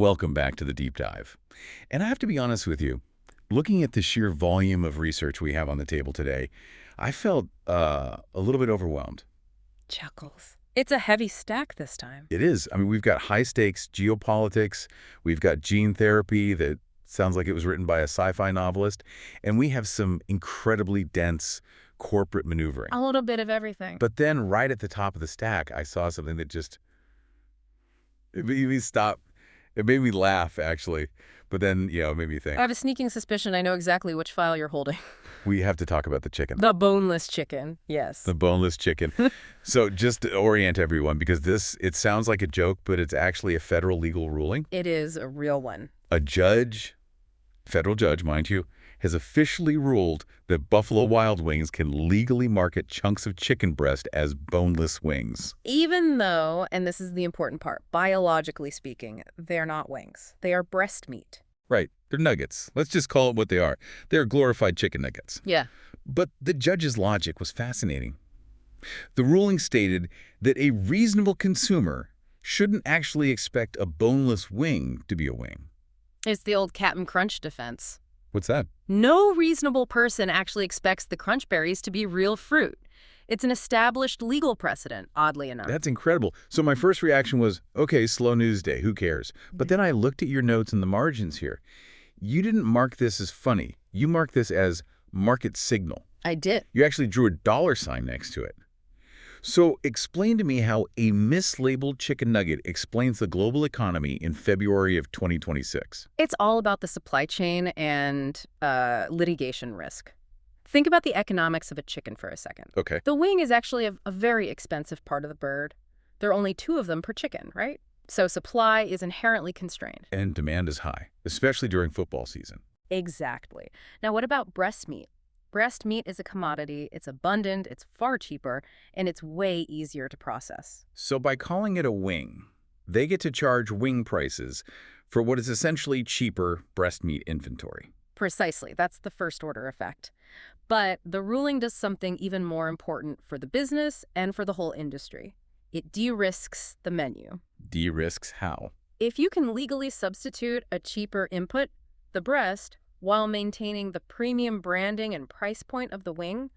Welcome back to the deep dive. And I have to be honest with you, looking at the sheer volume of research we have on the table today, I felt a little bit overwhelmed. Chuckles. It's a heavy stack this time. It is. I mean, we've got high-stakes geopolitics, we've got gene therapy that sounds like it was written by a sci-fi novelist, and we have some incredibly dense corporate maneuvering. A little bit of everything. But then right at the top of the stack, I saw something that just, it made me stop. It made me laugh, actually. But then, it made me think. I have a sneaking suspicion I know exactly which file you're holding. We have to talk about the chicken. The boneless chicken, yes. The boneless chicken. So just to orient everyone, because it sounds like a joke, but it's actually a federal legal ruling. It is a real one. A judge, federal judge, mind you, has officially ruled that Buffalo Wild Wings can legally market chunks of chicken breast as boneless wings. Even though, and this is the important part, biologically speaking, they're not wings. They are breast meat. Right. They're nuggets. Let's just call it what they are. They're glorified chicken nuggets. Yeah. But the judge's logic was fascinating. The ruling stated that a reasonable consumer shouldn't actually expect a boneless wing to be a wing. It's the old Cap'n Crunch defense. What's that? No reasonable person actually expects the crunch berries to be real fruit. It's an established legal precedent, oddly enough. That's incredible. So my first reaction was, okay, slow news day, who cares? But then I looked at your notes in the margins here. You didn't mark this as funny. You marked this as market signal. I did. You actually drew a dollar sign next to it. So explain to me how a mislabeled chicken nugget explains the global economy in February of 2026. It's all about the supply chain and litigation risk. Think about the economics of a chicken for a second. Okay. The wing is actually a very expensive part of the bird. There are only 2 of them per chicken, right? So supply is inherently constrained. And demand is high, especially during football season. Exactly. Now, what about breast meat? Breast meat is a commodity, it's abundant, it's far cheaper, and it's way easier to process. So by calling it a wing, they get to charge wing prices for what is essentially cheaper breast meat inventory. Precisely. That's the first order effect. But the ruling does something even more important for the business and for the whole industry. It de-risks the menu. De-risks how? If you can legally substitute a cheaper input, the breast, while maintaining the premium branding and price point of the wing,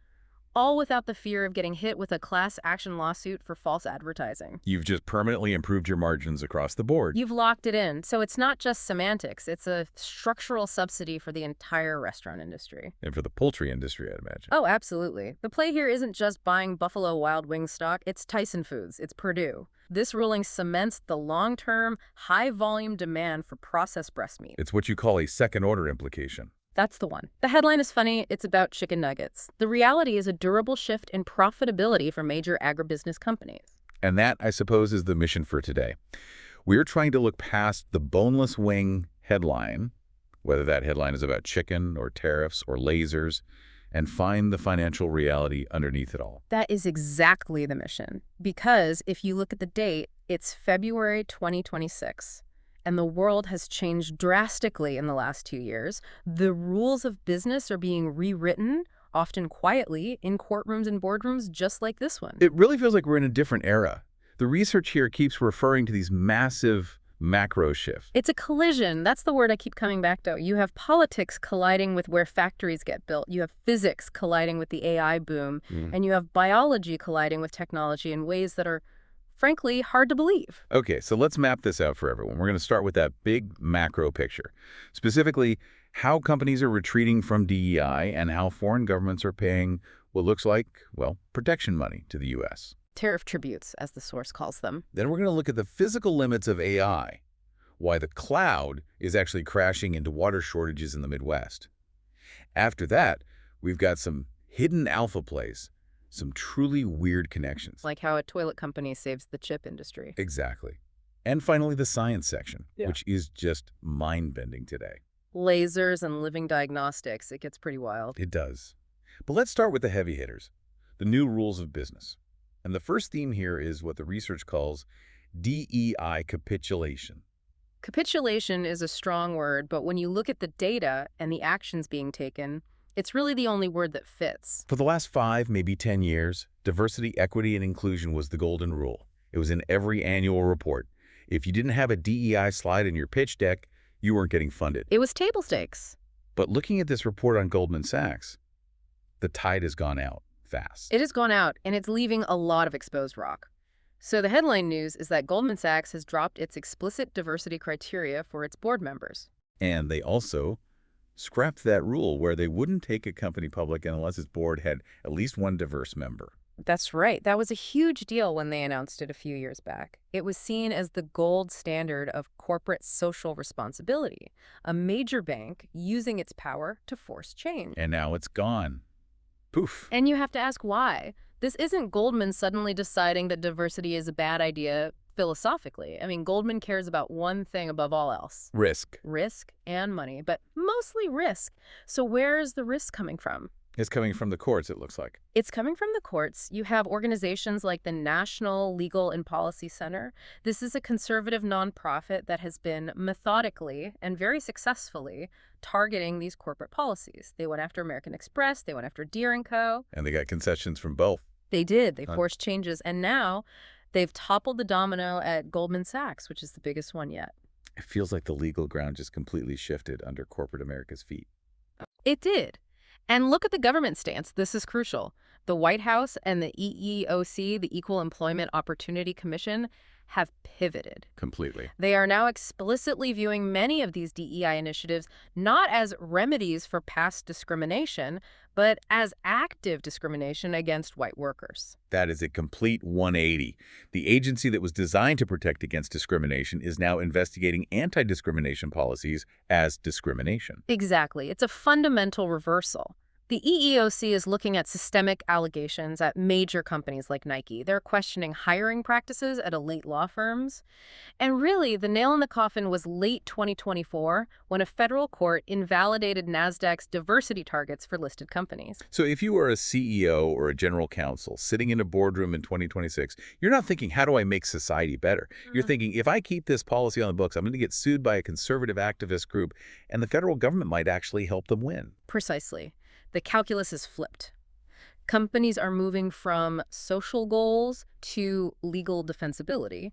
all without the fear of getting hit with a class action lawsuit for false advertising. You've just permanently improved your margins across the board. You've locked it in. So it's not just semantics. It's a structural subsidy for the entire restaurant industry. And for the poultry industry, I'd imagine. Oh, absolutely. The play here isn't just buying Buffalo Wild Wing stock. It's Tyson Foods. It's Purdue. This ruling cements the long-term, high-volume demand for processed breast meat. It's what you call a second-order implication. That's the one. The headline is funny. It's about chicken nuggets. The reality is a durable shift in profitability for major agribusiness companies. And that, I suppose, is the mission for today. We're trying to look past the boneless wing headline, whether that headline is about chicken or tariffs or lasers, and find the financial reality underneath it all. That is exactly the mission. Because if you look at the date, it's February 2026. And the world has changed drastically in the last 2 years. The rules of business are being rewritten, often quietly, in courtrooms and boardrooms just like this one. It really feels like we're in a different era. The research here keeps referring to these massive macro shifts. It's a collision. That's the word I keep coming back to. You have politics colliding with where factories get built. You have physics colliding with the AI boom. And you have biology colliding with technology in ways that are frankly, hard to believe. Okay, so let's map this out for everyone. We're going to start with that big macro picture. Specifically, how companies are retreating from DEI and how foreign governments are paying what looks like, well, protection money to the U.S. Tariff tributes, as the source calls them. Then we're going to look at the physical limits of AI, why the cloud is actually crashing into water shortages in the Midwest. After that, we've got some hidden alpha plays, some truly weird connections. Like how a toilet company saves the chip industry. Exactly. And finally, the science section, which is just mind-bending today. Lasers and living diagnostics. It gets pretty wild. It does. But let's start with the heavy hitters, the new rules of business. And the first theme here is what the research calls DEI capitulation. Capitulation is a strong word, but when you look at the data and the actions being taken, it's really the only word that fits. For the last 5, maybe 10 years, diversity, equity, and inclusion was the golden rule. It was in every annual report. If you didn't have a DEI slide in your pitch deck, you weren't getting funded. It was table stakes. But looking at this report on Goldman Sachs, the tide has gone out fast. It has gone out, and it's leaving a lot of exposed rock. So the headline news is that Goldman Sachs has dropped its explicit diversity criteria for its board members. And they also scrapped that rule where they wouldn't take a company public unless its board had at least one diverse member. That's right. That was a huge deal when they announced it a few years back. It was seen as the gold standard of corporate social responsibility, a major bank using its power to force change. And now it's gone. Poof. And you have to ask why. This isn't Goldman suddenly deciding that diversity is a bad idea philosophically. I mean, Goldman cares about one thing above all else. Risk. Risk and money, but mostly risk. So where is the risk coming from? It's coming from the courts, it looks like. It's coming from the courts. You have organizations like the National Legal and Policy Center. This is a conservative nonprofit that has been methodically and very successfully targeting these corporate policies. They went after American Express. They went after Deere & Co. And they got concessions from both. They did. They forced changes. And now they've toppled the domino at Goldman Sachs, which is the biggest one yet. It feels like the legal ground just completely shifted under corporate America's feet. It did. And look at the government stance. This is crucial. The White House and the EEOC, the Equal Employment Opportunity Commission, have pivoted. Completely. They are now explicitly viewing many of these DEI initiatives not as remedies for past discrimination, but as active discrimination against white workers. That is a complete 180. The agency that was designed to protect against discrimination is now investigating anti-discrimination policies as discrimination. Exactly. It's a fundamental reversal. The EEOC is looking at systemic allegations at major companies like Nike. They're questioning hiring practices at elite law firms. And really, the nail in the coffin was late 2024 when a federal court invalidated NASDAQ's diversity targets for listed companies. So if you are a CEO or a general counsel sitting in a boardroom in 2026, you're not thinking, how do I make society better? You're thinking, if I keep this policy on the books, I'm going to get sued by a conservative activist group, and the federal government might actually help them win. Precisely. The calculus is flipped. Companies are moving from social goals to legal defensibility.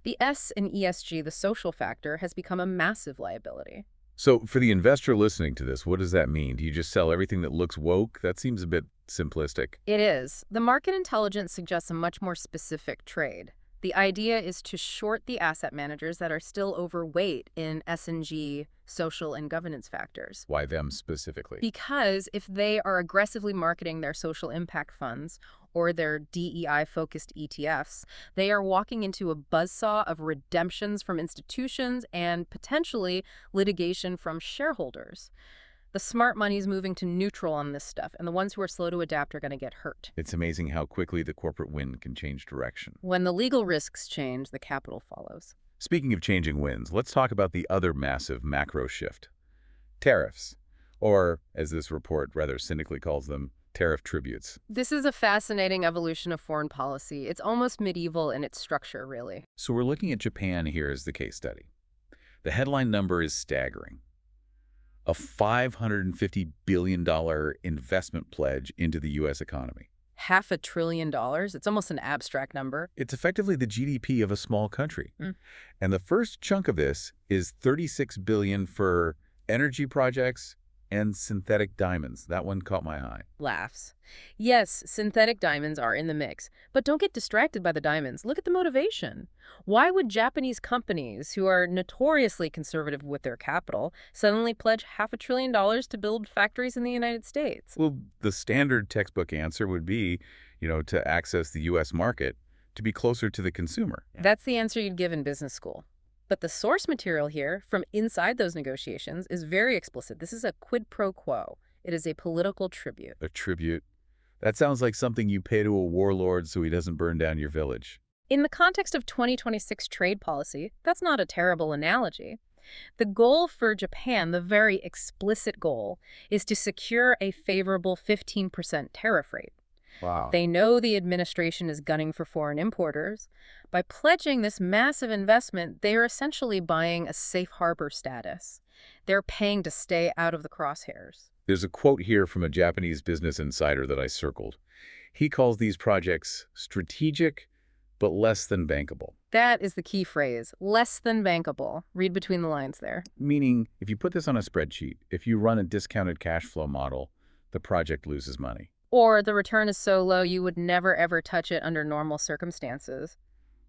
The S in ESG, the social factor, has become a massive liability. So for the investor listening to this, what does that mean? Do you just sell everything that looks woke? That seems a bit simplistic. It is. The market intelligence suggests a much more specific trade. The idea is to short the asset managers that are still overweight in S&G, social and governance factors. Why them specifically? Because if they are aggressively marketing their social impact funds or their DEI-focused ETFs, they are walking into a buzzsaw of redemptions from institutions and potentially litigation from shareholders. The smart money is moving to neutral on this stuff, and the ones who are slow to adapt are going to get hurt. It's amazing how quickly the corporate wind can change direction. When the legal risks change, the capital follows. Speaking of changing winds, let's talk about the other massive macro shift. Tariffs, or as this report rather cynically calls them, tariff tributes. This is a fascinating evolution of foreign policy. It's almost medieval in its structure, really. So we're looking at Japan here as the case study. The headline number is staggering. A $550 billion investment pledge into the U.S. economy. $500 billion? It's almost an abstract number. It's effectively the GDP of a small country. And the first chunk of this is $36 billion for energy projects and synthetic diamonds. That one caught my eye. Laughs. Yes, synthetic diamonds are in the mix, but don't get distracted by the diamonds. Look at the motivation. Why would Japanese companies, who are notoriously conservative with their capital, suddenly pledge $500 billion to build factories in the United States? Well, the standard textbook answer would be, to access the U.S. market, to be closer to the consumer. That's the answer you'd give in business school. But the source material here from inside those negotiations is very explicit. This is a quid pro quo. It is a political tribute. A tribute? That sounds like something you pay to a warlord so he doesn't burn down your village. In the context of 2026 trade policy, that's not a terrible analogy. The goal for Japan, the very explicit goal, is to secure a favorable 15% tariff rate. Wow. They know the administration is gunning for foreign importers. By pledging this massive investment, they are essentially buying a safe harbor status. They're paying to stay out of the crosshairs. There's a quote here from a Japanese business insider that I circled. He calls these projects strategic, but less than bankable. That is the key phrase, less than bankable. Read between the lines there. Meaning, if you put this on a spreadsheet, if you run a discounted cash flow model, the project loses money. Or the return is so low you would never ever touch it under normal circumstances.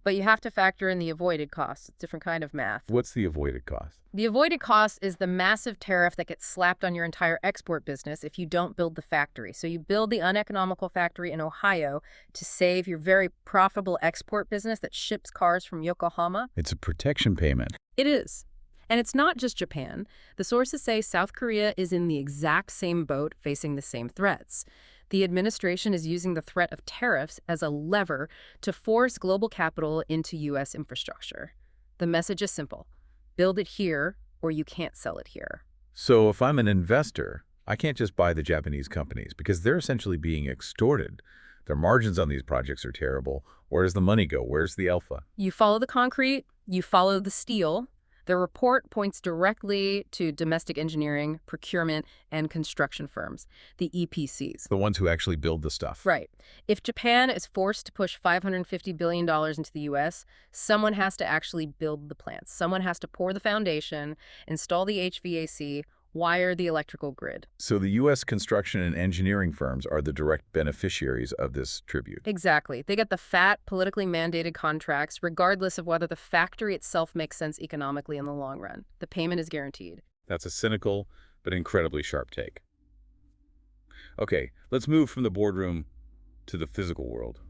But you have to factor in the avoided costs. It's a different kind of math. What's the avoided cost? The avoided cost is the massive tariff that gets slapped on your entire export business if you don't build the factory. So you build the uneconomical factory in Ohio to save your very profitable export business that ships cars from Yokohama. It's a protection payment. It is. And it's not just Japan. The sources say South Korea is in the exact same boat, facing the same threats. The administration is using the threat of tariffs as a lever to force global capital into U.S. infrastructure. The message is simple. Build it here, or you can't sell it here. So if I'm an investor, I can't just buy the Japanese companies because they're essentially being extorted. Their margins on these projects are terrible. Where does the money go? Where's the alpha? You follow the concrete, you follow the steel. The report points directly to domestic engineering, procurement, and construction firms, the EPCs. The ones who actually build the stuff. Right. If Japan is forced to push $550 billion into the U.S., someone has to actually build the plants. Someone has to pour the foundation, install the HVAC, wire the electrical grid. So the U.S. construction and engineering firms are the direct beneficiaries of this tribute. Exactly. They get the fat, politically mandated contracts, regardless of whether the factory itself makes sense economically in the long run. The payment is guaranteed. That's a cynical but incredibly sharp take. Okay, let's move from the boardroom to the physical world.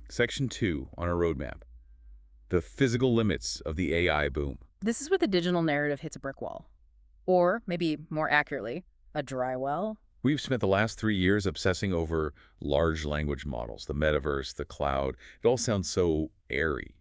Section 2 on our roadmap. The physical limits of the AI boom. This is where the digital narrative hits a brick wall. Or, maybe more accurately, a dry well. We've spent the last 3 years obsessing over large language models, the metaverse, the cloud. It all sounds so airy,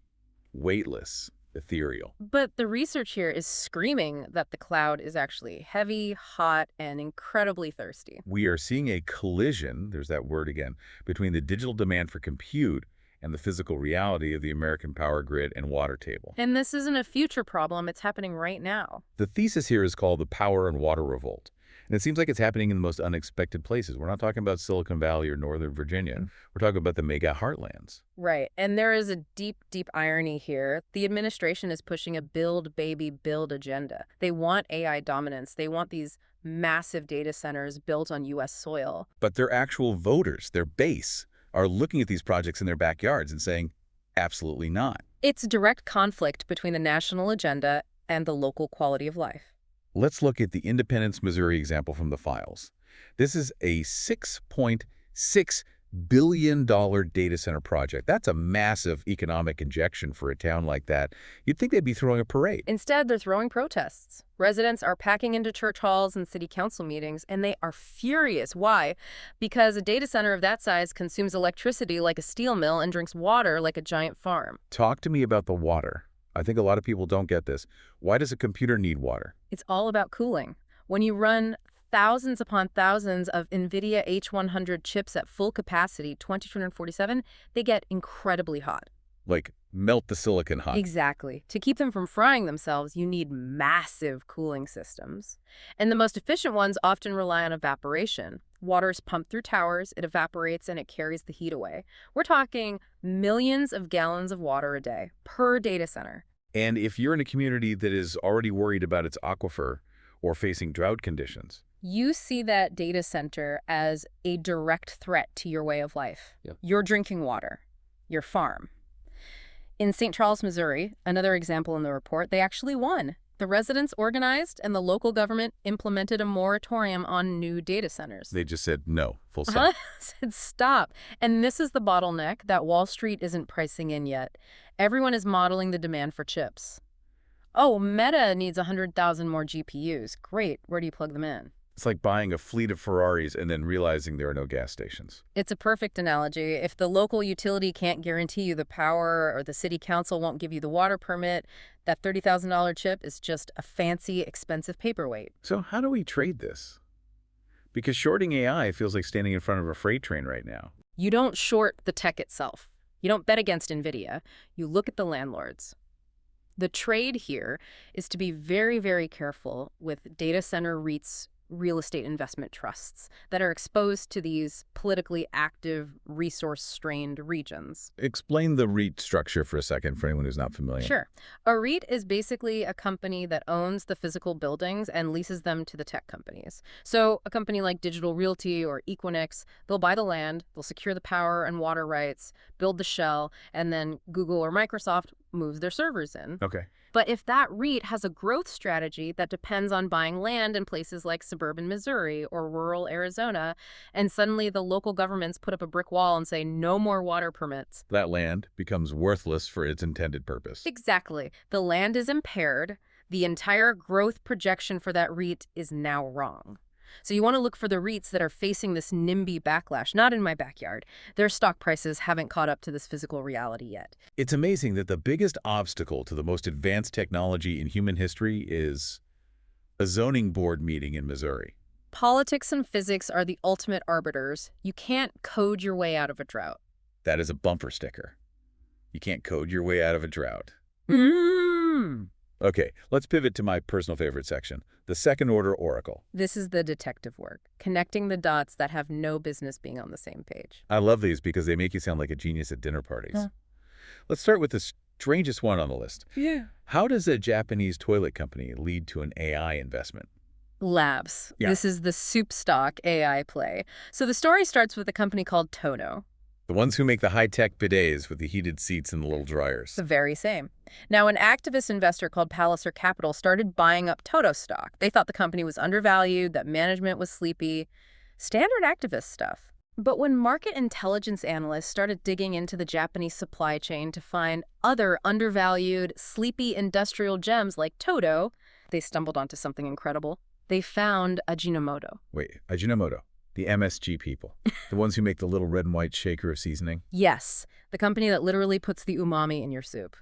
weightless, ethereal. But the research here is screaming that the cloud is actually heavy, hot, and incredibly thirsty. We are seeing a collision, there's that word again, between the digital demand for compute and the physical reality of the American power grid and water table. And this isn't a future problem, it's happening right now. The thesis here is called the power and water revolt. And it seems like it's happening in the most unexpected places. We're not talking about Silicon Valley or Northern Virginia. We're talking about the mega heartlands. Right. And there is a deep, deep irony here. The administration is pushing a build, baby, build agenda. They want AI dominance. They want these massive data centers built on U.S. soil. But their actual voters, their base, are looking at these projects in their backyards and saying, absolutely not. It's direct conflict between the national agenda and the local quality of life. Let's look at the Independence, Missouri example from the files. This is a $6.6 billion data center project. That's a massive economic injection for a town like that. You'd think they'd be throwing a parade. Instead, they're throwing protests. Residents are packing into church halls and city council meetings, and they are furious. Why? Because a data center of that size consumes electricity like a steel mill and drinks water like a giant farm. Talk to me about the water. I think a lot of people don't get this. Why does a computer need water? It's all about cooling. When you run thousands upon thousands of NVIDIA H100 chips at full capacity, 2247, they get incredibly hot. Like, melt the silicon hot. Exactly. To keep them from frying themselves, you need massive cooling systems. And the most efficient ones often rely on evaporation. Water is pumped through towers, it evaporates, and it carries the heat away. We're talking millions of gallons of water a day per data center. And if you're in a community that is already worried about its aquifer or facing drought conditions, you see that data center as a direct threat to your way of life. Yep. Your drinking water, your farm. In St. Charles, Missouri, another example in the report, they actually won. The residents organized and the local government implemented a moratorium on new data centers. they just said no, full stop. Said stop. And this is the bottleneck that Wall Street isn't pricing in yet. Everyone is modeling the demand for chips. Oh, Mehta needs 100,000 more GPUs. Great. Where do you plug them in? It's like buying a fleet of Ferraris and then realizing there are no gas stations. It's a perfect analogy. If the local utility can't guarantee you the power or the city council won't give you the water permit, that $30,000 chip is just a fancy, expensive paperweight. So how do we trade this? Because shorting AI feels like standing in front of a freight train right now. You don't short the tech itself. You don't bet against NVIDIA. You look at the landlords. The trade here is to be very, very careful with data center REITs real estate investment trusts that are exposed to these politically active, resource-strained regions. Explain the REIT structure for a second for anyone who's not familiar. Sure. A REIT is basically a company that owns the physical buildings and leases them to the tech companies. So a company like Digital Realty or Equinix, they'll buy the land, they'll secure the power and water rights, build the shell, and then Google or Microsoft moves their servers in. Okay. But if that REIT has a growth strategy that depends on buying land in places like suburban Missouri or rural Arizona, and suddenly the local governments put up a brick wall and say no more water permits. That land becomes worthless for its intended purpose. Exactly. The land is impaired. The entire growth projection for that REIT is now wrong. So you want to look for the REITs that are facing this NIMBY backlash, not in my backyard. Their stock prices haven't caught up to this physical reality yet. It's amazing that the biggest obstacle to the most advanced technology in human history is a zoning board meeting in Missouri. Politics and physics are the ultimate arbiters. You can't code your way out of a drought. That is a bumper sticker. You can't code your way out of a drought. Okay, let's pivot to my personal favorite section, the second-order oracle. This is the detective work, connecting the dots that have no business being on the same page. I love these because they make you sound like a genius at dinner parties. Huh. Let's start with the strangest one on the list. Yeah. How does a Japanese toilet company lead to an AI investment? Labs. Yeah. This is the soup stock AI play. So the story starts with a company called Tono. The ones who make the high-tech bidets with the heated seats and the little dryers. The very same. Now, an activist investor called Palliser Capital started buying up Toto stock. They thought the company was undervalued, that management was sleepy. Standard activist stuff. But when market intelligence analysts started digging into the Japanese supply chain to find other undervalued, sleepy industrial gems like Toto, they stumbled onto something incredible. They found Ajinomoto. Wait, Ajinomoto. The MSG people. The ones who make the little red and white shaker of seasoning? Yes, the company that literally puts the umami in your soup.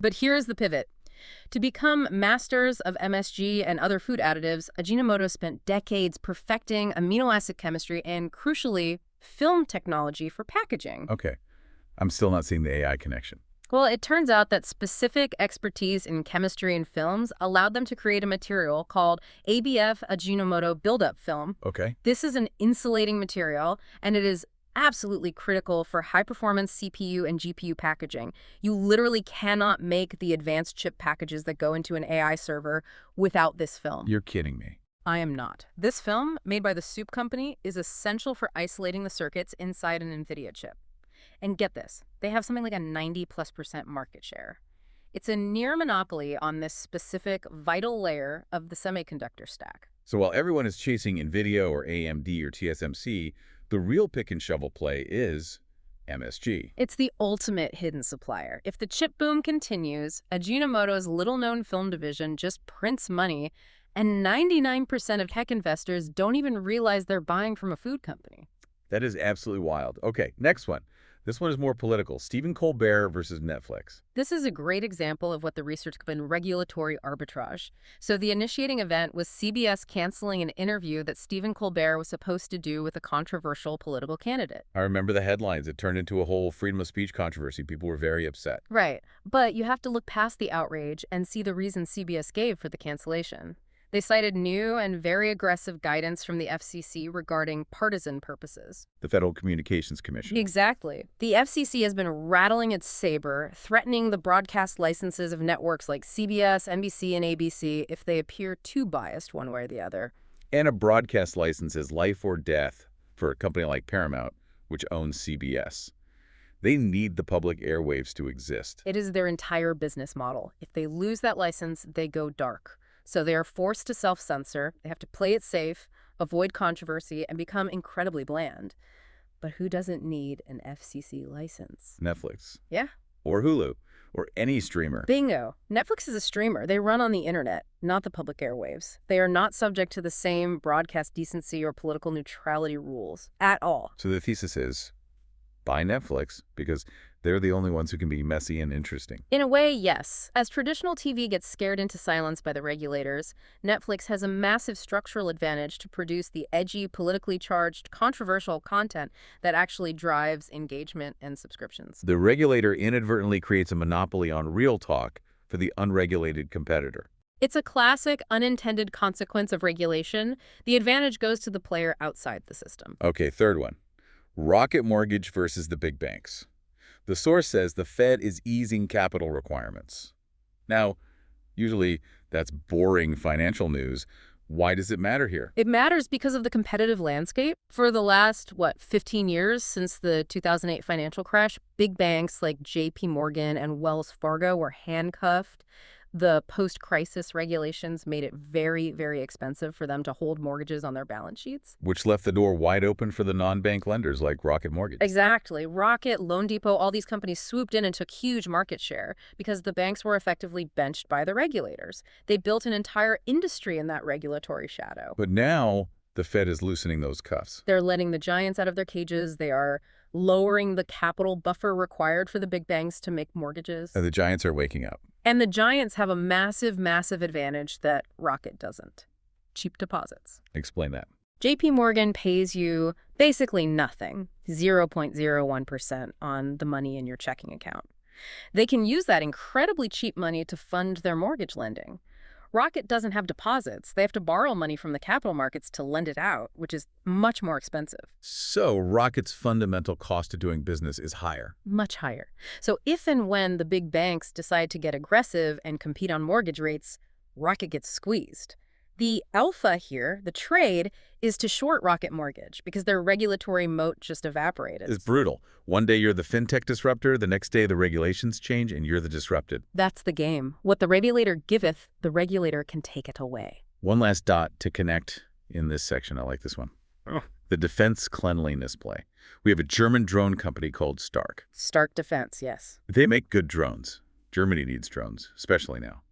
But here's the pivot. To become masters of MSG and other food additives, Ajinomoto spent decades perfecting amino acid chemistry and, crucially, film technology for packaging. Okay. I'm still not seeing the AI connection. Well, it turns out that specific expertise in chemistry and films allowed them to create a material called ABF Ajinomoto buildup film. Okay. This is an insulating material, and it is absolutely critical for high-performance CPU and GPU packaging. You literally cannot make the advanced chip packages that go into an AI server without this film. You're kidding me. I am not. This film, made by the soup company, is essential for isolating the circuits inside an NVIDIA chip. And get this, they have something like a 90+% market share. It's a near monopoly on this specific vital layer of the semiconductor stack. So while everyone is chasing NVIDIA or AMD or TSMC, the real pick and shovel play is MSG. It's the ultimate hidden supplier. If the chip boom continues, Ajinomoto's little-known film division just prints money, and 99% of tech investors don't even realize they're buying from a food company. That is absolutely wild. Okay, next one. This one is more political. Stephen Colbert versus Netflix. This is a great example of what the research has been regulatory arbitrage. So the initiating event was CBS canceling an interview that Stephen Colbert was supposed to do with a controversial political candidate. I remember the headlines. It turned into a whole freedom of speech controversy. People were very upset. Right. But you have to look past the outrage and see the reason CBS gave for the cancellation. They cited new and very aggressive guidance from the FCC regarding partisan purposes. The Federal Communications Commission. Exactly. The FCC has been rattling its saber, threatening the broadcast licenses of networks like CBS, NBC, and ABC if they appear too biased one way or the other. And a broadcast license is life or death for a company like Paramount, which owns CBS. They need the public airwaves to exist. It is their entire business model. If they lose that license, they go dark. So they are forced to self-censor, they have to play it safe, avoid controversy, and become incredibly bland. But who doesn't need an FCC license? Netflix. Yeah. Or Hulu. Or any streamer. Bingo. Netflix is a streamer. They run on the internet, not the public airwaves. They are not subject to the same broadcast decency or political neutrality rules at all. So the thesis is, buy Netflix because they're the only ones who can be messy and interesting. In a way, yes. As traditional TV gets scared into silence by the regulators, Netflix has a massive structural advantage to produce the edgy, politically charged, controversial content that actually drives engagement and subscriptions. The regulator inadvertently creates a monopoly on real talk for the unregulated competitor. It's a classic unintended consequence of regulation. The advantage goes to the player outside the system. Okay, third one. Rocket mortgage versus the big banks. The source says the Fed is easing capital requirements. Now, usually that's boring financial news. Why does it matter here? It matters because of the competitive landscape. For the last, 15 years since the 2008 financial crash, big banks like JP Morgan and Wells Fargo were handcuffed. The post-crisis regulations made it very, very expensive for them to hold mortgages on their balance sheets. Which left the door wide open for the non-bank lenders like Rocket Mortgage. Exactly. Rocket, Loan Depot, all these companies swooped in and took huge market share because the banks were effectively benched by the regulators. They built an entire industry in that regulatory shadow. But now the Fed is loosening those cuffs. They're letting the giants out of their cages. They are lowering the capital buffer required for the big banks to make mortgages. And the giants are waking up. And the giants have a massive, massive advantage that Rocket doesn't. Cheap deposits. Explain that. JP Morgan pays you basically nothing, 0.01% on the money in your checking account. They can use that incredibly cheap money to fund their mortgage lending. Rocket doesn't have deposits. They have to borrow money from the capital markets to lend it out, which is much more expensive. So Rocket's fundamental cost of doing business is higher. Much higher. So if and when the big banks decide to get aggressive and compete on mortgage rates, Rocket gets squeezed. The alpha here, the trade, is to short Rocket Mortgage because their regulatory moat just evaporated. It's brutal. One day you're the fintech disruptor, the next day the regulations change and you're the disrupted. That's the game. What the regulator giveth, the regulator can take it away. One last dot to connect in this section. I like this one. The defense cleanliness play. We have a German drone company called Stark. Stark Defense, yes. They make good drones. Germany needs drones, especially now.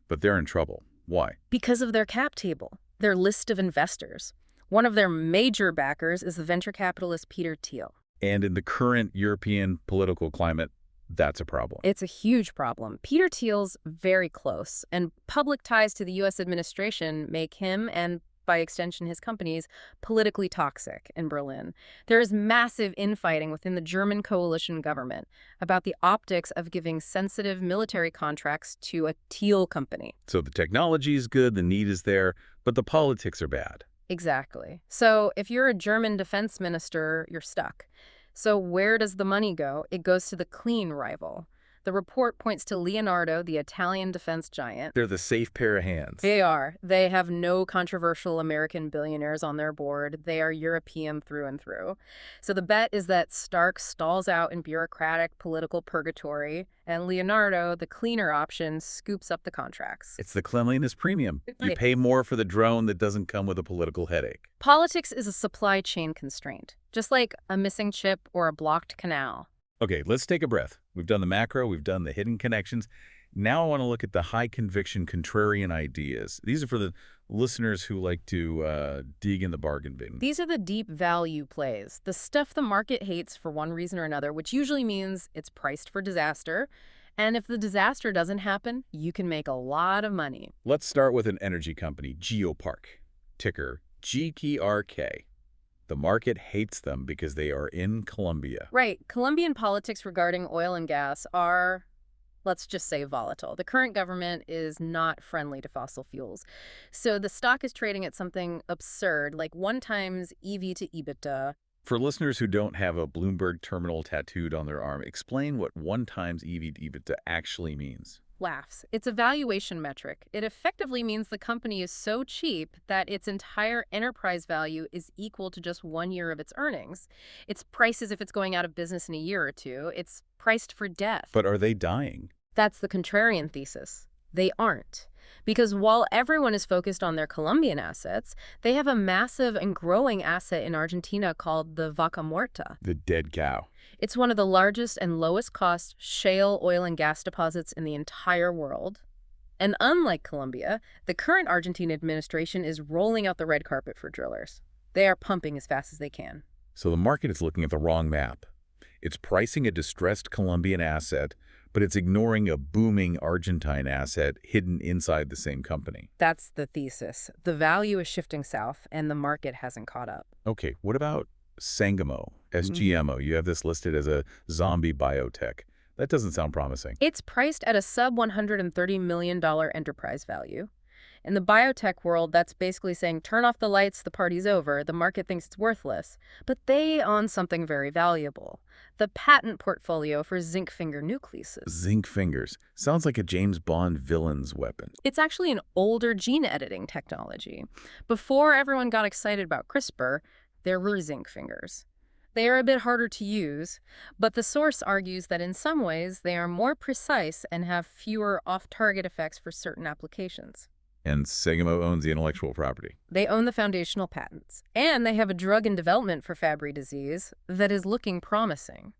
But they're in trouble. Why? Because of their cap table, their list of investors. One of their major backers is the venture capitalist Peter Thiel. And in the current European political climate, that's a problem. It's a huge problem. Peter Thiel's very close, and public ties to the U.S. administration make him, and by extension his companies, politically toxic in Berlin. There is massive infighting within the German coalition government about the optics of giving sensitive military contracts to a Thiel company. So the technology is good, the need is there, but the politics are bad. Exactly. So if you're a German defense minister, you're stuck. So where does the money go? It goes to the clean rival. The report points to Leonardo, the Italian defense giant. They're the safe pair of hands. They are. They have no controversial American billionaires on their board. They are European through and through. So the bet is that Stark stalls out in bureaucratic political purgatory, and Leonardo, the cleaner option, scoops up the contracts. It's the cleanliness premium. You pay more for the drone that doesn't come with a political headache. Politics is a supply chain constraint, just like a missing chip or a blocked canal. Okay, let's take a breath. We've done the macro, we've done the hidden connections. Now I want to look at the high-conviction contrarian ideas. These are for the listeners who like to dig in the bargain bin. These are the deep value plays, the stuff the market hates for one reason or another, which usually means it's priced for disaster. And if the disaster doesn't happen, you can make a lot of money. Let's start with an energy company, Geopark, ticker GTRK. The market hates them because they are in Colombia. Right. Colombian politics regarding oil and gas are, let's just say, volatile. The current government is not friendly to fossil fuels. So the stock is trading at something absurd, like 1 times EV to EBITDA. For listeners who don't have a Bloomberg terminal tattooed on their arm, explain what 1 times EV to EBITDA actually means. Laughs. It's a valuation metric. It effectively means the company is so cheap that its entire enterprise value is equal to just 1 year of its earnings. It's priced as if it's going out of business in a year or two. It's priced for death. But are they dying? That's the contrarian thesis. They aren't. Because while everyone is focused on their Colombian assets, they have a massive and growing asset in Argentina called the Vaca Muerta. The dead cow. It's one of the largest and lowest cost shale oil and gas deposits in the entire world. And unlike Colombia, the current Argentine administration is rolling out the red carpet for drillers. They are pumping as fast as they can. So the market is looking at the wrong map. It's pricing a distressed Colombian asset, but it's ignoring a booming Argentine asset hidden inside the same company. That's the thesis. The value is shifting south, and the market hasn't caught up. Okay, what about Sangamo, SGMO? You have this listed as a zombie biotech. That doesn't sound promising. It's priced at a sub-$130 million enterprise value. In the biotech world, that's basically saying turn off the lights, the party's over, the market thinks it's worthless. But they own something very valuable, the patent portfolio for zinc finger nucleases. Zinc fingers. Sounds like a James Bond villain's weapon. It's actually an older gene editing technology. Before everyone got excited about CRISPR, there were zinc fingers. They are a bit harder to use, but the source argues that in some ways they are more precise and have fewer off-target effects for certain applications. And Sangamo owns the intellectual property. They own the foundational patents, and they have a drug in development for Fabry disease that is looking promising.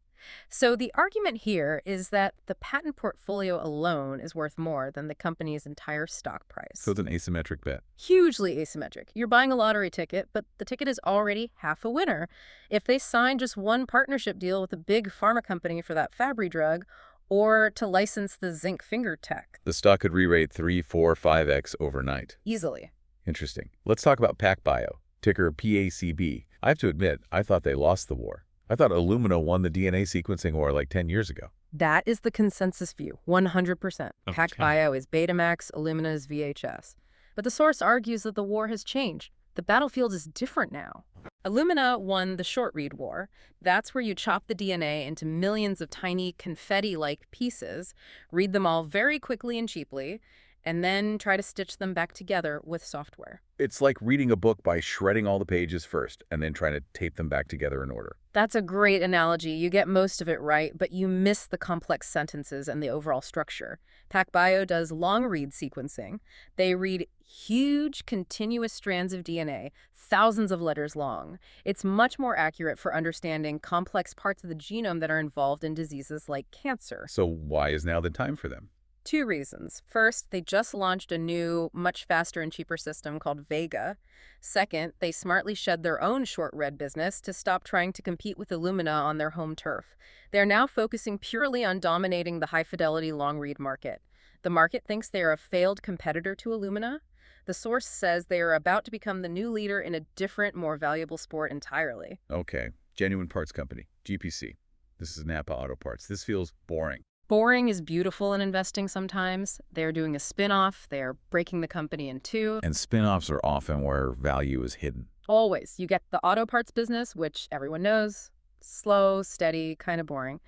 So the argument here is that the patent portfolio alone is worth more than the company's entire stock price. So it's an asymmetric bet. Hugely asymmetric. You're buying a lottery ticket, but the ticket is already half a winner. If they sign just one partnership deal with a big pharma company for that Fabry drug, or to license the zinc finger tech. The stock could re-rate 3, 4, 5x overnight. Easily. Interesting. Let's talk about PacBio, ticker PACB. I have to admit, I thought they lost the war. I thought Illumina won the DNA sequencing war like 10 years ago. That is the consensus view, 100%. Okay. PacBio is Betamax, Illumina is VHS. But the source argues that the war has changed. The battlefield is different now. Illumina won the short read war. That's where you chop the DNA into millions of tiny confetti-like pieces, read them all very quickly and cheaply, and then try to stitch them back together with software. It's like reading a book by shredding all the pages first and then trying to tape them back together in order. That's a great analogy. You get most of it right, but you miss the complex sentences and the overall structure. PacBio does long-read sequencing. They read huge, continuous strands of DNA, thousands of letters long. It's much more accurate for understanding complex parts of the genome that are involved in diseases like cancer. So why is now the time for them? 2 reasons. First, they just launched a new, much faster and cheaper system called Vega. Second, they smartly shed their own short-read business to stop trying to compete with Illumina on their home turf. They're now focusing purely on dominating the high-fidelity long-read market. The market thinks they are a failed competitor to Illumina. The source says they are about to become the new leader in a different, more valuable sport entirely. Okay, Genuine Parts Company, GPC. This is Napa Auto Parts. This feels boring. Boring is beautiful in investing sometimes. They're doing a spin-off. They're breaking the company in 2. And spin-offs are often where value is hidden. Always. You get the auto parts business, which everyone knows, slow, steady, kind of boring.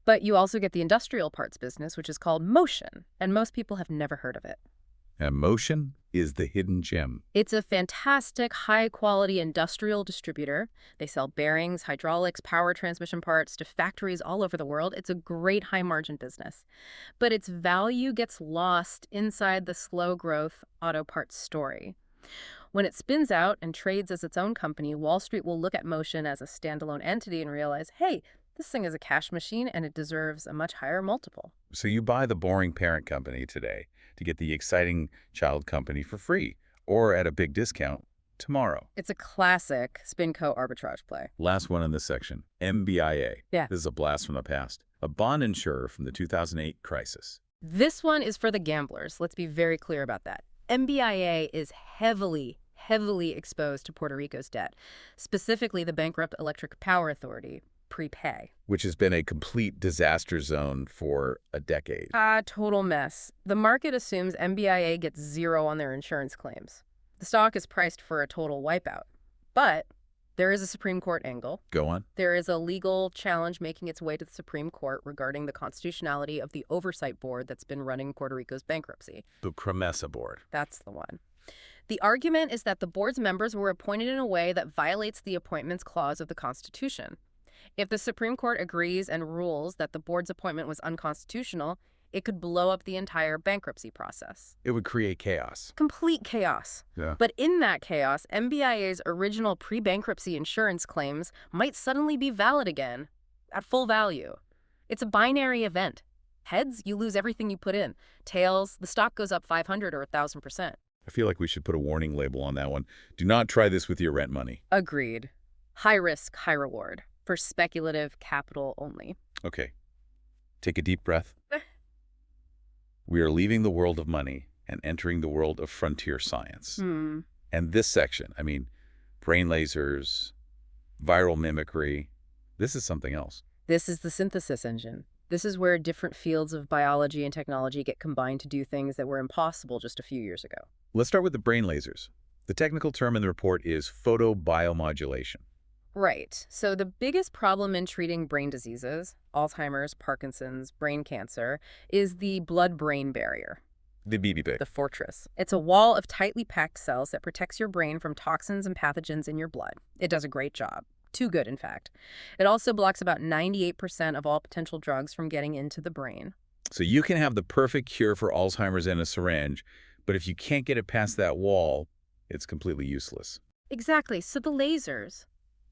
But you also get the industrial parts business, which is called Motion, and most people have never heard of it. And Motion is the hidden gem. It's a fantastic, high-quality industrial distributor. They sell bearings, hydraulics, power transmission parts to factories all over the world. It's a great high-margin business. But its value gets lost inside the slow-growth auto parts story. When it spins out and trades as its own company, Wall Street will look at Motion as a standalone entity and realize, hey, this thing is a cash machine and it deserves a much higher multiple. So you buy the boring parent company today to get the exciting child company for free or at a big discount tomorrow. It's a classic SpinCo arbitrage play. Last one in this section, MBIA. Yeah. This is a blast from the past. A bond insurer from the 2008 crisis. This one is for the gamblers. Let's be very clear about that. MBIA is heavily exposed to Puerto Rico's debt, specifically the bankrupt Electric Power Authority, prepay. Which has been a complete disaster zone for a decade. Total mess. The market assumes MBIA gets 0 on their insurance claims. The stock is priced for a total wipeout. But there is a Supreme Court angle. Go on. There is a legal challenge making its way to the Supreme Court regarding the constitutionality of the oversight board that's been running Puerto Rico's bankruptcy. The Cremesa board. That's the one. The argument is that the board's members were appointed in a way that violates the Appointments Clause of the Constitution. If the Supreme Court agrees and rules that the board's appointment was unconstitutional, it could blow up the entire bankruptcy process. It would create chaos. Complete chaos. Yeah. But in that chaos, MBIA's original pre-bankruptcy insurance claims might suddenly be valid again, at full value. It's a binary event. Heads, you lose everything you put in. Tails, the stock goes up 500 or 1,000%. I feel like we should put a warning label on that one. Do not try this with your rent money. Agreed. High risk, high reward. For speculative capital only. Okay. Take a deep breath. We are leaving the world of money and entering the world of frontier science. And this section, I mean, brain lasers, viral mimicry, this is something else. This is the synthesis engine. This is where different fields of biology and technology get combined to do things that were impossible just a few years ago. Let's start with the brain lasers. The technical term in the report is photobiomodulation. Right. So the biggest problem in treating brain diseases, Alzheimer's, Parkinson's, brain cancer, is the blood-brain barrier. The BBB. The fortress. It's a wall of tightly packed cells that protects your brain from toxins and pathogens in your blood. It does a great job. Too good, in fact. It also blocks about 98% of all potential drugs from getting into the brain. So you can have the perfect cure for Alzheimer's in a syringe, but if you can't get it past that wall, it's completely useless. Exactly. So the lasers,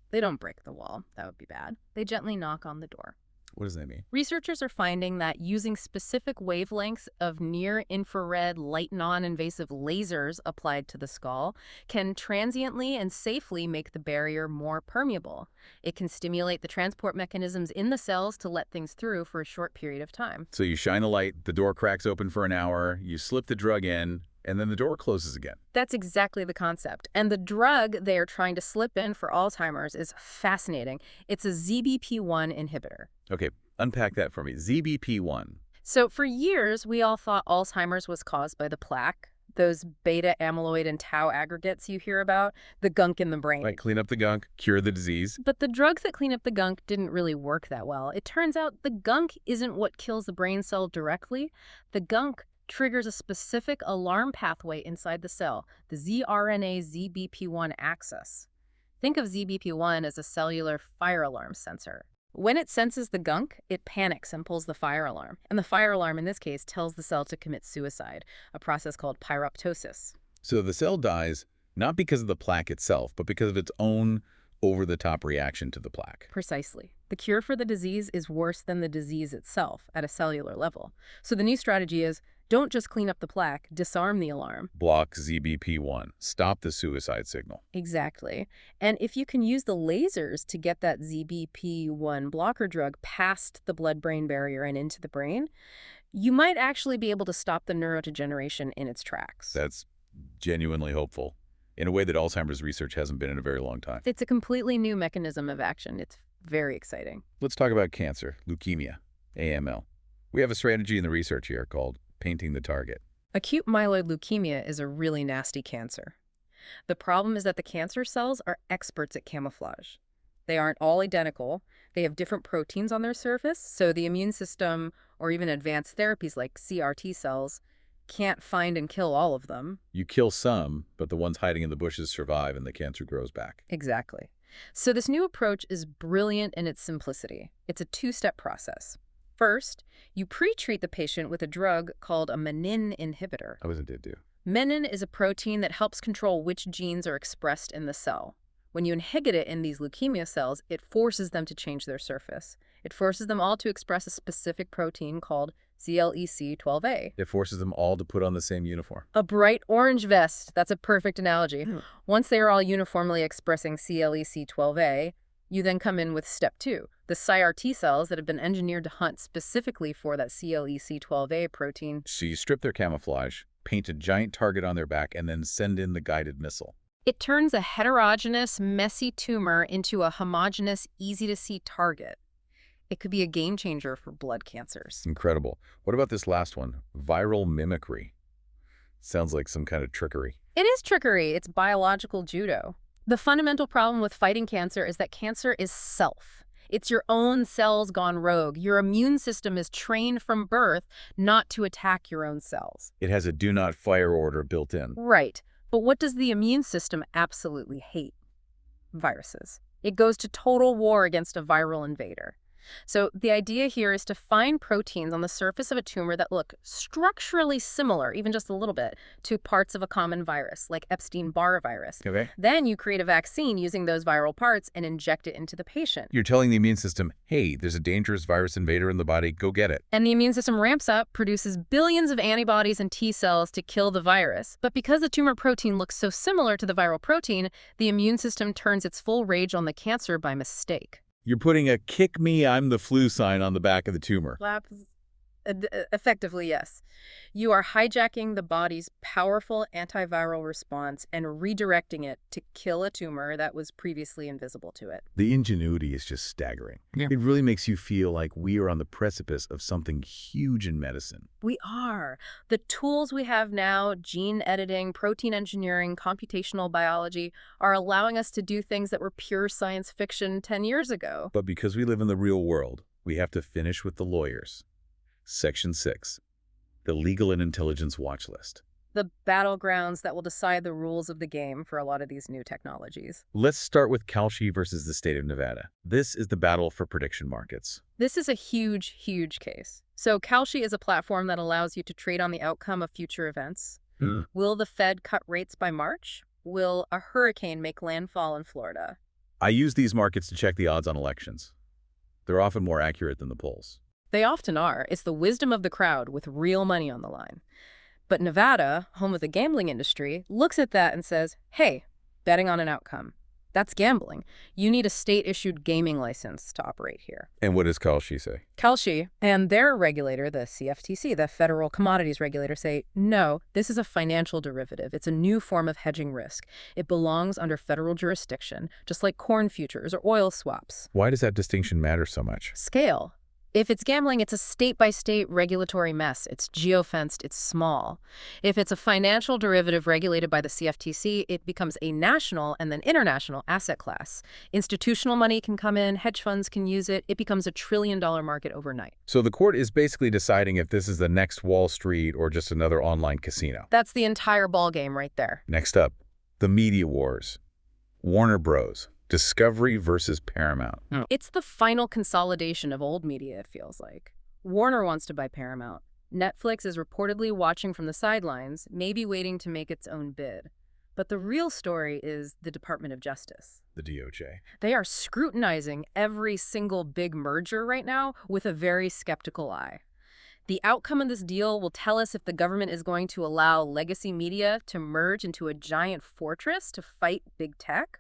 they don't break the wall. That would be bad. They gently knock on the door. What does that mean? Researchers are finding that using specific wavelengths of near-infrared, light non-invasive lasers applied to the skull can transiently and safely make the barrier more permeable. It can stimulate the transport mechanisms in the cells to let things through for a short period of time. So you shine a light, the door cracks open for an hour, you slip the drug in, and then the door closes again. That's exactly the concept. And the drug they are trying to slip in for Alzheimer's is fascinating. It's a ZBP1 inhibitor. Okay, unpack that for me. ZBP1. So for years, we all thought Alzheimer's was caused by the plaque, those beta amyloid and tau aggregates you hear about, the gunk in the brain. Right, clean up the gunk, cure the disease. But the drugs that clean up the gunk didn't really work that well. It turns out the gunk isn't what kills the brain cell directly. The gunk triggers a specific alarm pathway inside the cell, the zRNA ZBP1 axis. Think of ZBP1 as a cellular fire alarm sensor. When it senses the gunk, it panics and pulls the fire alarm. And the fire alarm, in this case, tells the cell to commit suicide, a process called pyroptosis. So the cell dies not because of the plaque itself, but because of its own over-the-top reaction to the plaque. Precisely. The cure for the disease is worse than the disease itself at a cellular level. So the new strategy is, don't just clean up the plaque, disarm the alarm. Block ZBP1. Stop the suicide signal. Exactly. And if you can use the lasers to get that ZBP1 blocker drug past the blood-brain barrier and into the brain, you might actually be able to stop the neurodegeneration in its tracks. That's genuinely hopeful, in a way that Alzheimer's research hasn't been in a very long time. It's a completely new mechanism of action. It's very exciting. Let's talk about cancer, leukemia, AML. We have a strategy in the research here called painting the target. Acute myeloid leukemia is a really nasty cancer. The problem is that the cancer cells are experts at camouflage. They aren't all identical. They have different proteins on their surface, so the immune system, or even advanced therapies like CRT cells, can't find and kill all of them. You kill some, but the ones hiding in the bushes survive and the cancer grows back. Exactly. So this new approach is brilliant in its simplicity. It's a two-step process. First, you pre-treat the patient with a drug called a menin inhibitor. What does it do? Menin is a protein that helps control which genes are expressed in the cell. When you inhibit it in these leukemia cells, it forces them to change their surface. It forces them all to express a specific protein called CLEC12A. It forces them all to put on the same uniform. A bright orange vest. That's a perfect analogy. Once they are all uniformly expressing CLEC12A, you then come in with step 2, the CRT cells that have been engineered to hunt specifically for that CLEC12A protein. So you strip their camouflage, paint a giant target on their back, and then send in the guided missile. It turns a heterogeneous, messy tumor into a homogeneous, easy-to-see target. It could be a game changer for blood cancers. Incredible. What about this last one? Viral mimicry. Sounds like some kind of trickery. It is trickery. It's biological judo. The fundamental problem with fighting cancer is that cancer is self. It's your own cells gone rogue. Your immune system is trained from birth not to attack your own cells. It has a do not fire order built in. Right. But what does the immune system absolutely hate? Viruses. It goes to total war against a viral invader. So the idea here is to find proteins on the surface of a tumor that look structurally similar, even just a little bit, to parts of a common virus, like Epstein-Barr virus. Okay. Then you create a vaccine using those viral parts and inject it into the patient. You're telling the immune system, hey, there's a dangerous virus invader in the body, go get it. And the immune system ramps up, produces billions of antibodies and T cells to kill the virus. But because the tumor protein looks so similar to the viral protein, the immune system turns its full rage on the cancer by mistake. You're putting a kick me, I'm the flu sign on the back of the tumor. Effectively, yes. You are hijacking the body's powerful antiviral response and redirecting it to kill a tumor that was previously invisible to it. The ingenuity is just staggering. Yeah. It really makes you feel like we are on the precipice of something huge in medicine. We are. The tools we have now, gene editing, protein engineering, computational biology, are allowing us to do things that were pure science fiction 10 years ago. But because we live in the real world, we have to finish with the lawyers. Section 6. The Legal and Intelligence Watch List. The battlegrounds that will decide the rules of the game for a lot of these new technologies. Let's start with Kalshi versus the state of Nevada. This is the battle for prediction markets. This is a huge, huge case. So Kalshi is a platform that allows you to trade on the outcome of future events. Will the Fed cut rates by March? Will a hurricane make landfall in Florida? I use these markets to check the odds on elections. They're often more accurate than the polls. They often are. It's the wisdom of the crowd with real money on the line. But Nevada, home of the gambling industry, looks at that and says, hey, betting on an outcome. That's gambling. You need a state-issued gaming license to operate here. And what does Kalshi say? Kalshi and their regulator, the CFTC, the Federal Commodities Regulator, say, no, this is a financial derivative. It's a new form of hedging risk. It belongs under federal jurisdiction, just like corn futures or oil swaps. Why does that distinction matter so much? Scale. If it's gambling, it's a state-by-state regulatory mess. It's geofenced, it's small. If it's a financial derivative regulated by the CFTC, it becomes a national and then international asset class. Institutional money can come in, hedge funds can use it. It becomes a trillion-dollar market overnight. So the court is basically deciding if this is the next Wall Street or just another online casino. That's the entire ballgame right there. Next up, the media wars. Warner Bros. Discovery versus Paramount. It's the final consolidation of old media, it feels like. Warner wants to buy Paramount. Netflix is reportedly watching from the sidelines, maybe waiting to make its own bid. But the real story is the Department of Justice. The DOJ. They are scrutinizing every single big merger right now with a very skeptical eye. The outcome of this deal will tell us if the government is going to allow legacy media to merge into a giant fortress to fight big tech,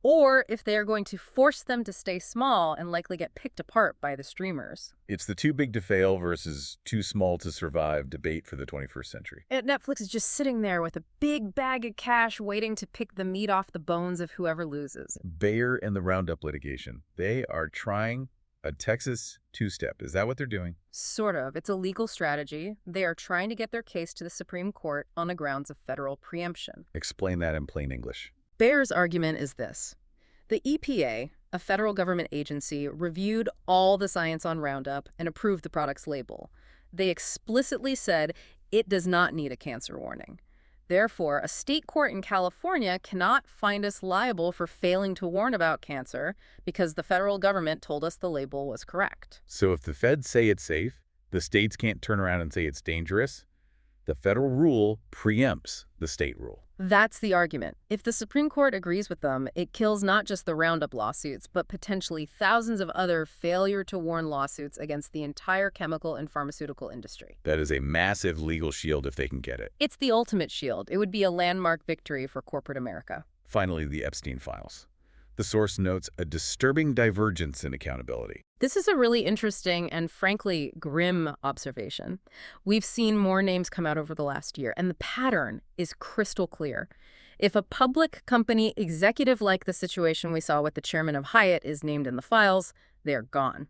or if they are going to force them to stay small and likely get picked apart by the streamers. It's the too big to fail versus too small to survive debate for the 21st century. And Netflix is just sitting there with a big bag of cash waiting to pick the meat off the bones of whoever loses. Bayer and the Roundup litigation. They are trying a Texas two-step. Is that what they're doing? Sort of. It's a legal strategy. They are trying to get their case to the Supreme Court on the grounds of federal preemption. Explain that in plain English. Bayer's argument is this. The EPA, a federal government agency, reviewed all the science on Roundup and approved the product's label. They explicitly said it does not need a cancer warning. Therefore, a state court in California cannot find us liable for failing to warn about cancer because the federal government told us the label was correct. So if the feds say it's safe, the states can't turn around and say it's dangerous. The federal rule preempts the state rule. That's the argument. If the Supreme Court agrees with them, it kills not just the Roundup lawsuits, but potentially thousands of other failure-to-warn lawsuits against the entire chemical and pharmaceutical industry. That is a massive legal shield if they can get it. It's the ultimate shield. It would be a landmark victory for corporate America. Finally, the Epstein files. The source notes a disturbing divergence in accountability. This is a really interesting and frankly grim observation. We've seen more names come out over the last year, and the pattern is crystal clear. If a public company executive like the situation we saw with the chairman of Hyatt is named in the files, they're gone.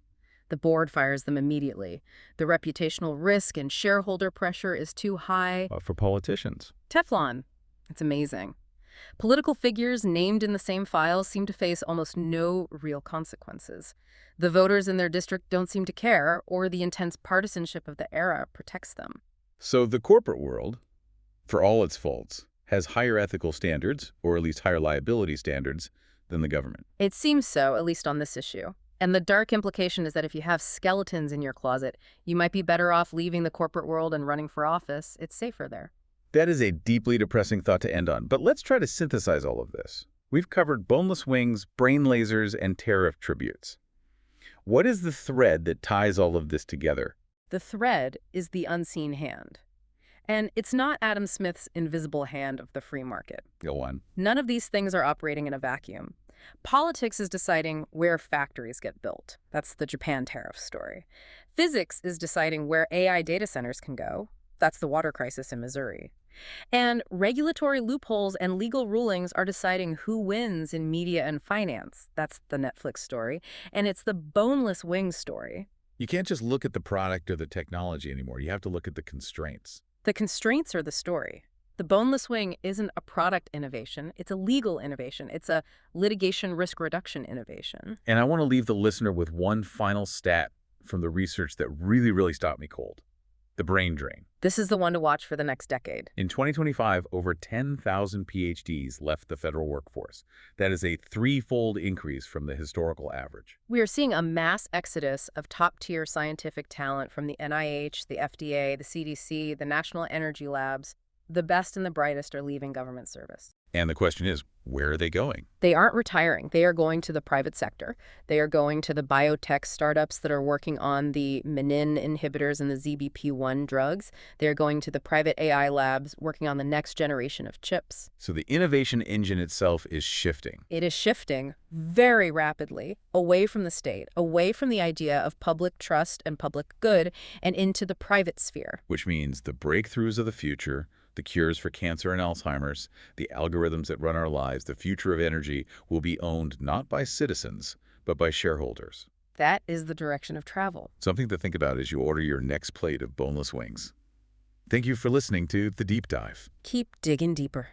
The board fires them immediately. The reputational risk and shareholder pressure is too high. For politicians. Teflon. It's amazing. Political figures named in the same files seem to face almost no real consequences. The voters in their district don't seem to care, or the intense partisanship of the era protects them. So the corporate world, for all its faults, has higher ethical standards, or at least higher liability standards, than the government. It seems so, at least on this issue. And the dark implication is that if you have skeletons in your closet, you might be better off leaving the corporate world and running for office. It's safer there. That is a deeply depressing thought to end on, but let's try to synthesize all of this. We've covered boneless wings, brain lasers, and tariff tributes. What is the thread that ties all of this together? The thread is the unseen hand. And it's not Adam Smith's invisible hand of the free market. Go on. None of these things are operating in a vacuum. Politics is deciding where factories get built. That's the Japan tariff story. Physics is deciding where AI data centers can go. That's the water crisis in Missouri. And regulatory loopholes and legal rulings are deciding who wins in media and finance. That's the Netflix story. And it's the Boneless Wing story. You can't just look at the product or the technology anymore. You have to look at the constraints. The constraints are the story. The Boneless Wing isn't a product innovation. It's a legal innovation. It's a litigation risk reduction innovation. And I want to leave the listener with one final stat from the research that really stopped me cold. The brain drain. This is the one to watch for the next decade. In 2025, over 10,000 PhDs left the federal workforce. That is a threefold increase from the historical average. We are seeing a mass exodus of top-tier scientific talent from the NIH, the FDA, the CDC, the National Energy Labs. The best and the brightest are leaving government service. And the question is, where are they going? They aren't retiring. They are going to the private sector. They are going to the biotech startups that are working on the menin inhibitors and the ZBP1 drugs. They are going to the private AI labs working on the next generation of chips. So the innovation engine itself is shifting. It is shifting very rapidly away from the state, away from the idea of public trust and public good, and into the private sphere. Which means the breakthroughs of the future, the cures for cancer and Alzheimer's, the algorithms that run our lives, the future of energy will be owned not by citizens, but by shareholders. That is the direction of travel. Something to think about as you order your next plate of boneless wings. Thank you for listening to The Deep Dive. Keep digging deeper.